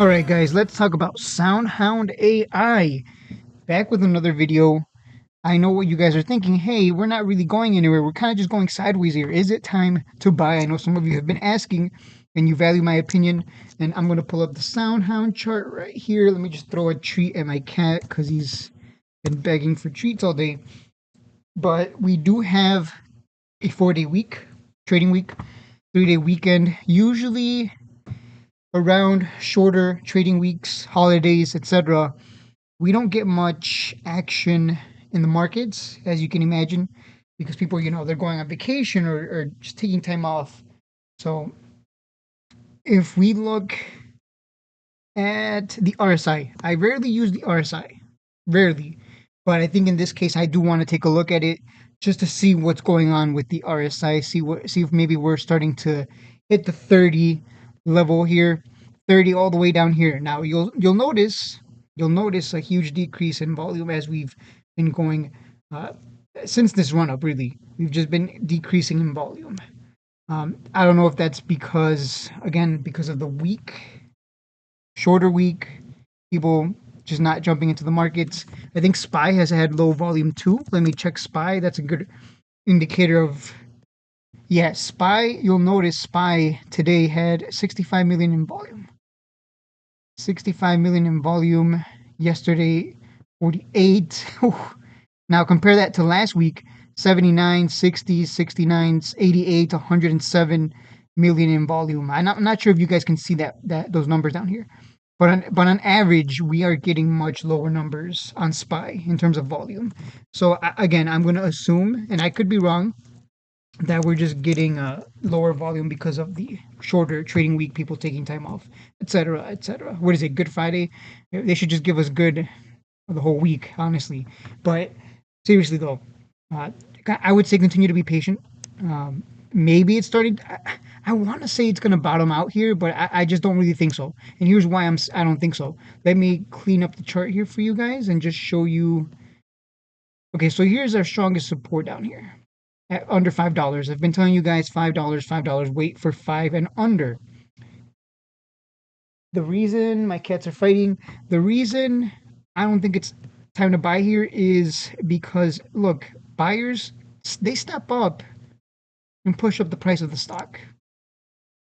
Alright guys, let's talk about Soundhound AI. Back with another video. I know what you guys are thinking. Hey, we're not really going anywhere. We're kind of just going sideways here. Is it time to buy? I know some of you have been asking and you value my opinion. And I'm going to pull up the Soundhound chart right here. Let me just throw a treat at my cat because he's been begging for treats all day. But we do have a 4-day week, trading week, 3-day weekend. Usually around shorter trading weeks, holidays, etc., we don't get much action in the markets, as you can imagine, because people, they're going on vacation or just taking time off. So if we look at the RSI, I rarely use the RSI, rarely, but I think in this case I do want to take a look at it just to see what's going on with the RSI, see if maybe we're starting to hit the 30 level here, 30 all the way down here. Now you'll notice a huge decrease in volume as we've been going uh, since this run up. Really, we've just been decreasing in volume. I don't know if that's because of the shorter week, people just not jumping into the markets. I think SPY has had low volume too. Let me check SPY. That's a good indicator of, yeah, SPY. You'll notice SPY today had 65 million in volume. 65 million in volume. Yesterday, 48. Now compare that to last week, 79, 60, 69, 88, 107 million in volume. I'm not sure if you guys can see that those numbers down here. But on average, we are getting much lower numbers on SPY in terms of volume. So again, I'm going to assume, and I could be wrong, that we're just getting a lower volume because of the shorter trading week, people taking time off, etc., etc. What is it? Good Friday? They should just give us good the whole week, honestly. But seriously though, uh, I would say continue to be patient. Maybe it's starting. I want to say it's going to bottom out here, but I just don't really think so. And here's why I don't think so. Let me clean up the chart here for you guys and just show you. Okay, so here's our strongest support down here at under $5. I've been telling you guys $5, $5. Wait for five and under. The reason my cats are fighting, the reason I don't think it's time to buy here is because look, buyers, they step up and push up the price of the stock.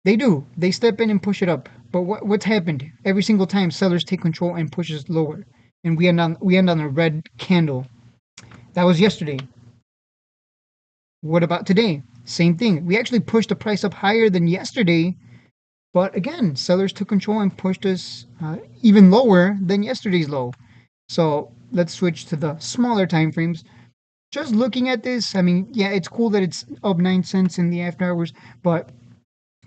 They do. They step in and push it up. But what's happened? Every single time sellers take control and pushes lower. And we end on a red candle. That was yesterday. What about today? Same thing. We actually pushed the price up higher than yesterday, but again, sellers took control and pushed us even lower than yesterday's low. So let's switch to the smaller time frames. Just looking at this, I mean, yeah, it's cool that it's up 9 cents in the after hours, but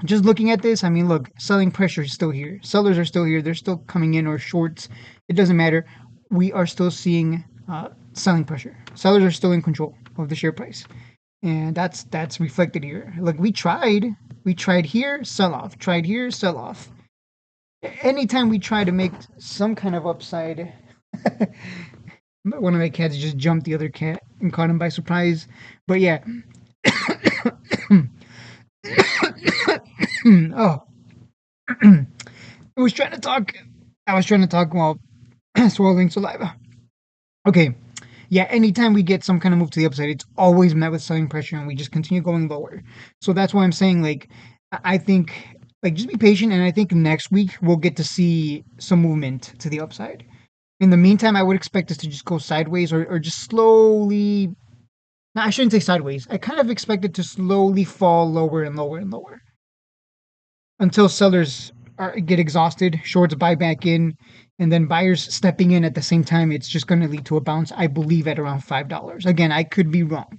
just looking at this, I mean, look, selling pressure is still here. Sellers are still here. They're still coming in, or shorts. It doesn't matter. We are still seeing selling pressure. Sellers are still in control of the share price, and that's reflected here. Like we tried here, sell off. Tried here, sell off. Anytime we try to make some kind of upside, one of my cats just jumped the other cat and caught him by surprise. But yeah, oh, I was trying to talk. I was trying to talk while swallowing saliva. Okay, yeah. Anytime we get some kind of move to the upside, it's always met with selling pressure, and we just continue going lower. So that's why I'm saying, like, I think, like, just be patient, and I think next week we'll get to see some movement to the upside. In the meantime, I would expect us to just go sideways, or just slowly. No, I shouldn't say sideways. I kind of expect it to slowly fall lower and lower and lower until sellers get exhausted, shorts buy back in, and then buyers stepping in at the same time. It's just going to lead to a bounce, I believe, at around $5. Again, I could be wrong.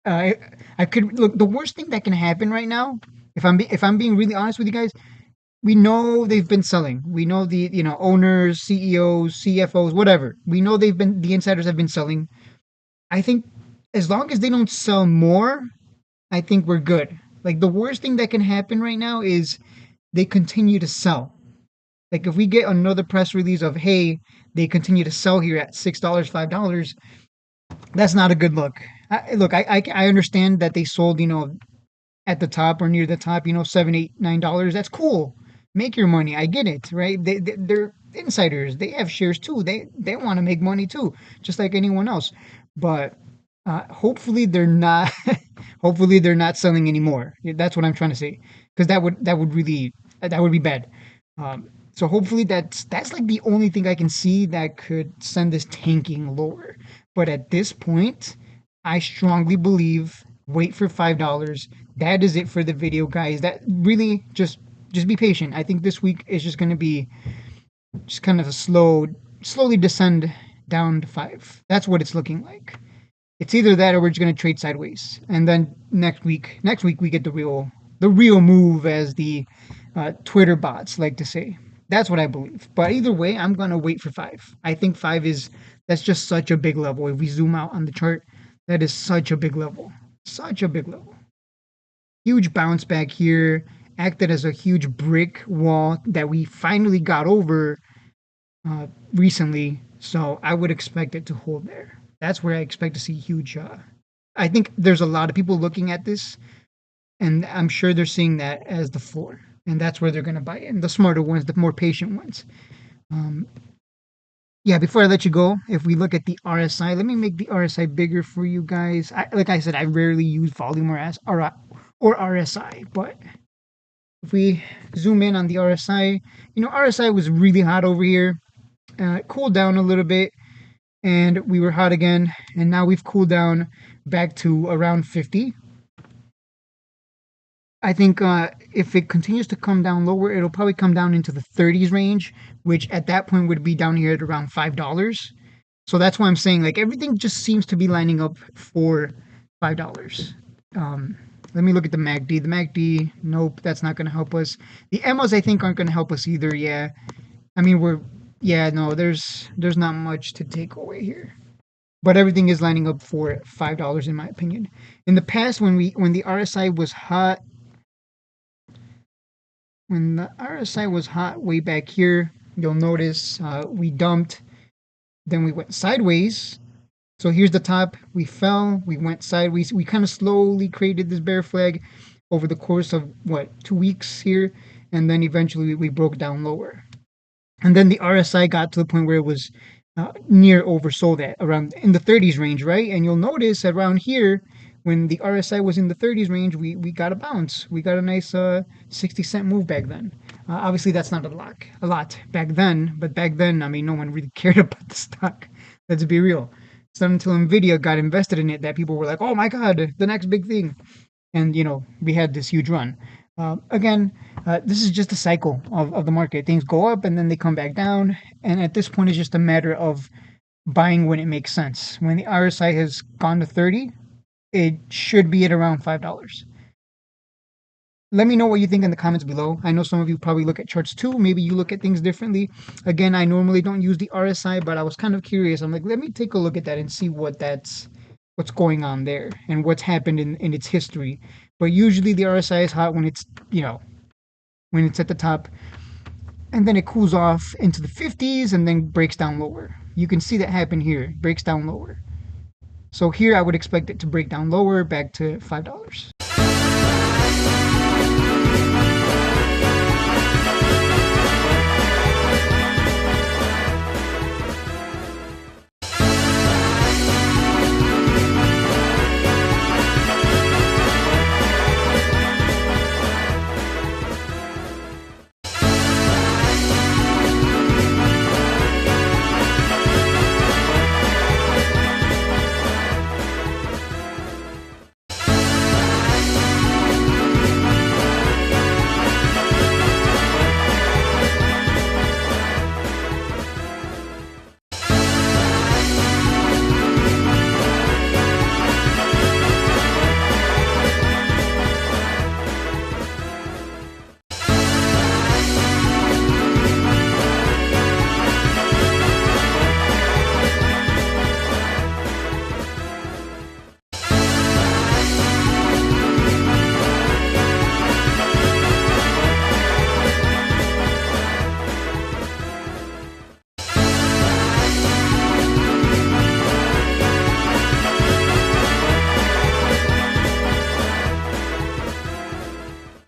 Uh, I could look. The worst thing that can happen right now, if I'm being really honest with you guys, we know they've been selling. We know the owners, CEOs, CFOs, whatever. We know the insiders have been selling. I think as long as they don't sell more, I think we're good. Like the worst thing that can happen right now is they continue to sell. Like if we get another press release of, hey, they continue to sell here at $6, $5, that's not a good look. Look, I understand that they sold, at the top or near the top, $7, $8, $9. That's cool. make your money. I get it, right? They're insiders. They have shares too. They want to make money too, just like anyone else. But hopefully they're not. Hopefully they're not selling anymore. That's what I'm trying to say, because that would really that would be bad. So hopefully that's like the only thing I can see that could send this tanking lower. But at this point, I strongly believe wait for $5. That is it for the video, guys. That really just be patient. I think this week is just going to be just kind of a slowly descend down to five. That's what it's looking like. It's either that or we're just going to trade sideways, and then next week we get the real move, as the Twitter bots like to say. That's what I believe. But either way, I'm going to wait for five. I think five is that's just such a big level. If we zoom out on the chart, that is such a big level, such a big level. Huge bounce back here, acted as a huge brick wall that we finally got over recently. So I would expect it to hold there. That's where I expect to see huge. I think there's a lot of people looking at this, and I'm sure they're seeing that as the floor, and that's where they're going to buy in. The smarter ones, the more patient ones. Um, yeah, before I let you go, if we look at the RSI, let me make the RSI bigger for you guys. Like I said, I rarely use volume or RSI, but if we zoom in on the RSI, RSI was really hot over here. It cooled down a little bit, and we were hot again, and now we've cooled down back to around 50. I think if it continues to come down lower, it'll probably come down into the 30s range, which at that point would be down here at around $5. So that's why I'm saying like everything just seems to be lining up for $5. Um, Let me look at the MACD. The MACD, nope, that's not going to help us. The EMAs I think aren't going to help us either. Yeah, I mean yeah, no, there's not much to take away here. But everything is lining up for $5 in my opinion. In the past, when the RSI was hot, way back here, you'll notice we dumped, then we went sideways. So here's the top. We fell, we went sideways. We kind of slowly created this bear flag over the course of 2 weeks here, and then eventually we broke down lower. And then the RSI got to the point where it was near oversold at around in the 30s range, right? And you'll notice around here, when the RSI was in the 30s range, we got a bounce. We got a nice 60-cent move back then. Obviously, that's not a lot back then, but back then, I mean, no one really cared about the stock. Let's be real. It's not until Nvidia got invested in it that people were like, "Oh my God, the next big thing," and we had this huge run. Again, this is just a cycle of the market. Things go up and then they come back down, and at this point, it's just a matter of buying when it makes sense. When the RSI has gone to 30, it should be at around $5. Let me know what you think in the comments below. I know some of you probably look at charts too. Maybe you look at things differently. Again, I normally don't use the RSI, but I was kind of curious. I'm like, let me take a look at that and see what's going on there and what's happened in its history. But usually the RSI is hot when when it's at the top, and then it cools off into the 50s and then breaks down lower. You can see that happen here. It breaks down lower. So here I would expect it to break down lower back to $5.